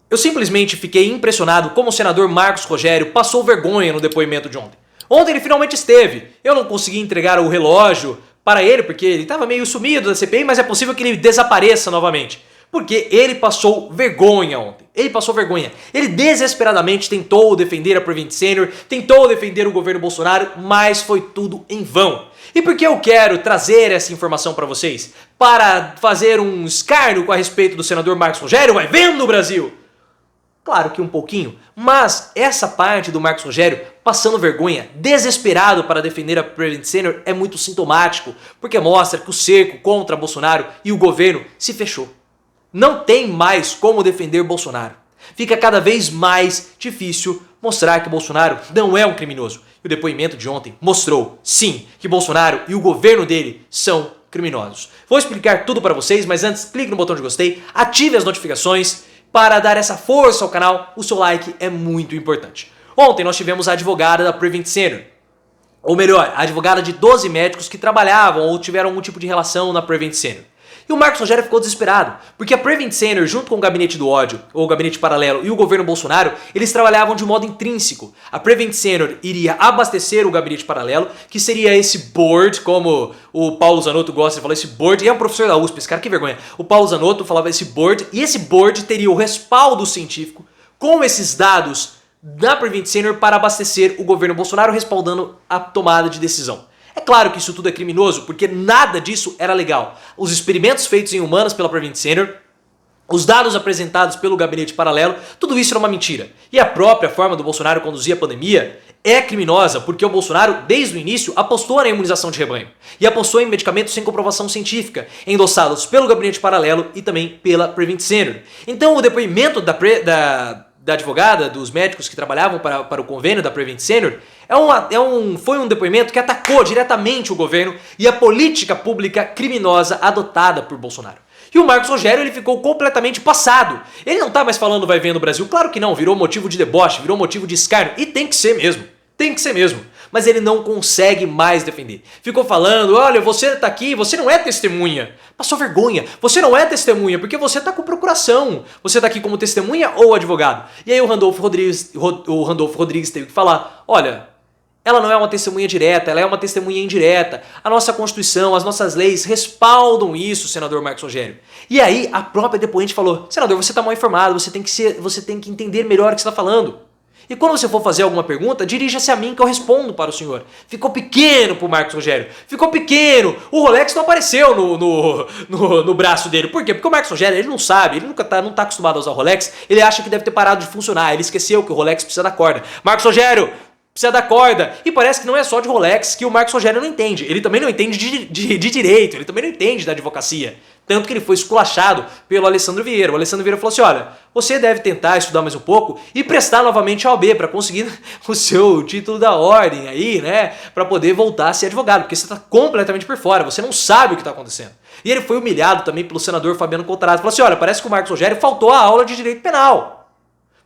Eu simplesmente fiquei impressionado como o senador Marcos Rogério passou vergonha no depoimento de ontem. Ontem ele finalmente esteve. Eu não consegui entregar o relógio para ele porque ele estava meio sumido da CPI, mas é possível que ele desapareça novamente. Porque ele passou vergonha ontem. Ele passou vergonha. Ele desesperadamente tentou defender a Prevent Senior, tentou defender o governo Bolsonaro, mas foi tudo em vão. E por que eu quero trazer essa informação para vocês? Para fazer um escárnio com a respeito do senador Marcos Rogério? Vai vendo, Brasil! Claro que um pouquinho, mas essa parte do Marcos Rogério passando vergonha, desesperado para defender a Prevent Senior é muito sintomático, porque mostra que o cerco contra Bolsonaro e o governo se fechou. Não tem mais como defender Bolsonaro. Fica cada vez mais difícil mostrar que Bolsonaro não é um criminoso. E o depoimento de ontem mostrou, sim, que Bolsonaro e o governo dele são criminosos. Vou explicar tudo para vocês, mas antes clique no botão de gostei, ative as notificações para dar essa força ao canal. O seu like é muito importante. Ontem nós tivemos a advogada da Prevent Senior, ou melhor, a advogada de 12 médicos que trabalhavam ou tiveram algum tipo de relação na Prevent Senior. E o Marcos Rogério ficou desesperado, porque a Prevent Senior, junto com o Gabinete do Ódio, ou o Gabinete Paralelo, e o governo Bolsonaro, eles trabalhavam de modo intrínseco. A Prevent Senior iria abastecer o Gabinete Paralelo, que seria esse board, como o Paulo Zanotto gosta de falar, esse board, e é um professor da USP, esse cara, que vergonha. O Paulo Zanotto falava esse board, e esse board teria o respaldo científico com esses dados da Prevent Senior para abastecer o governo Bolsonaro, respaldando a tomada de decisão. É claro que isso tudo é criminoso, porque nada disso era legal. Os experimentos feitos em humanos pela Prevent Senior, os dados apresentados pelo Gabinete Paralelo, tudo isso era uma mentira. E a própria forma do Bolsonaro conduzir a pandemia é criminosa, porque o Bolsonaro, desde o início, apostou na imunização de rebanho. E apostou em medicamentos sem comprovação científica, endossados pelo Gabinete Paralelo e também pela Prevent Senior. Então o depoimento da advogada, dos médicos que trabalhavam para o convênio da Prevent Senior, foi um depoimento que atacou diretamente o governo e a política pública criminosa adotada por Bolsonaro. E o Marcos Rogério ele ficou completamente passado. Ele não tá mais falando vai vendo o Brasil, claro que não, virou motivo de deboche, virou motivo de escárnio, e tem que ser mesmo. Tem que ser mesmo. Mas ele não consegue mais defender. Ficou falando, olha, você tá aqui, você não é testemunha. Passou vergonha. Você não é testemunha porque você tá com procuração. Você tá aqui como testemunha ou advogado. E aí o Randolfo Rodrigues teve que falar, olha, ela não é uma testemunha direta, ela é uma testemunha indireta. A nossa Constituição, as nossas leis respaldam isso, senador Marcos Rogério. E aí a própria depoente falou, senador, você tá mal informado, você tem que entender melhor o que você tá falando. E quando você for fazer alguma pergunta, dirija-se a mim que eu respondo para o senhor. Ficou pequeno pro Marcos Rogério. Ficou pequeno. O Rolex não apareceu no braço dele. Por quê? Porque o Marcos Rogério, ele não sabe, ele não tá acostumado a usar o Rolex. Ele acha que deve ter parado de funcionar. Ele esqueceu que o Rolex precisa da corda. Marcos Rogério, precisa da corda. E parece que não é só de Rolex que o Marcos Rogério não entende. Ele também não entende de direito. Ele também não entende da advocacia. Tanto que ele foi esculachado pelo Alessandro Vieira. O Alessandro Vieira falou assim, olha, você deve tentar estudar mais um pouco e prestar novamente a OAB para conseguir o seu título da ordem aí, né? Para poder voltar a ser advogado, porque você está completamente por fora, você não sabe o que está acontecendo. E ele foi humilhado também pelo senador Fabiano Contarato. Falou assim, olha, parece que o Marcos Rogério faltou a aula de direito penal.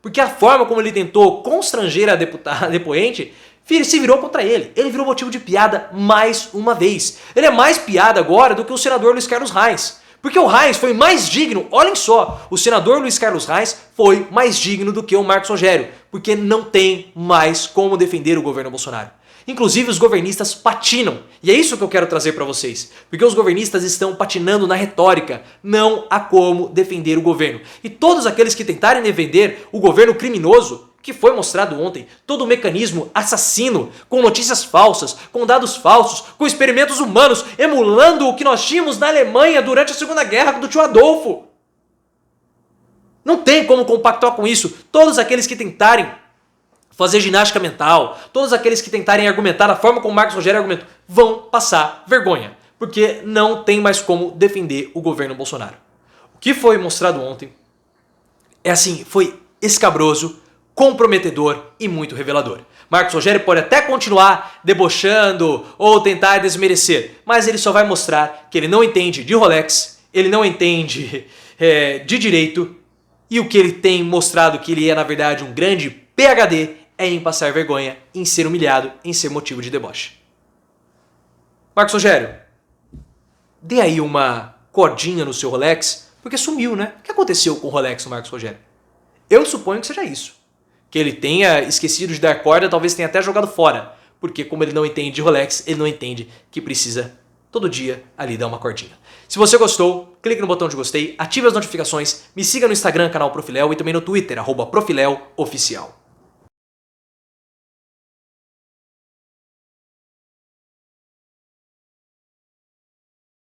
Porque a forma como ele tentou constranger a depoente se virou contra ele. Ele virou motivo de piada mais uma vez. Ele é mais piada agora do que o senador Luiz Carlos Reis. Porque o Reis foi mais digno, olhem só, o senador Luiz Carlos Reis foi mais digno do que o Marcos Rogério, porque não tem mais como defender o governo Bolsonaro. Inclusive os governistas patinam, e é isso que eu quero trazer para vocês, porque os governistas estão patinando na retórica, não há como defender o governo. E todos aqueles que tentarem defender o governo criminoso, que foi mostrado ontem, todo o mecanismo assassino, com notícias falsas, com dados falsos, com experimentos humanos, emulando o que nós tínhamos na Alemanha durante a Segunda Guerra do tio Adolfo. Não tem como compactuar com isso. Todos aqueles que tentarem fazer ginástica mental, todos aqueles que tentarem argumentar da forma como Marcos Rogério argumentou, vão passar vergonha, porque não tem mais como defender o governo Bolsonaro. O que foi mostrado ontem é assim, foi escabroso, comprometedor e muito revelador. Marcos Rogério pode até continuar debochando ou tentar desmerecer, mas ele só vai mostrar que ele não entende de Rolex, ele não entende de direito, e o que ele tem mostrado que ele é na verdade um grande PhD é em passar vergonha, em ser humilhado, em ser motivo de deboche. Marcos Rogério, dê aí uma cordinha no seu Rolex, porque sumiu, né? O que aconteceu com o Rolex do Marcos Rogério? Eu suponho que seja isso. Que ele tenha esquecido de dar corda, talvez tenha até jogado fora. Porque como ele não entende de Rolex, ele não entende que precisa todo dia ali dar uma cordinha. Se você gostou, clique no botão de gostei, ative as notificações, me siga no Instagram, canal Profiléu, e também no Twitter, @ProfiléuOficial.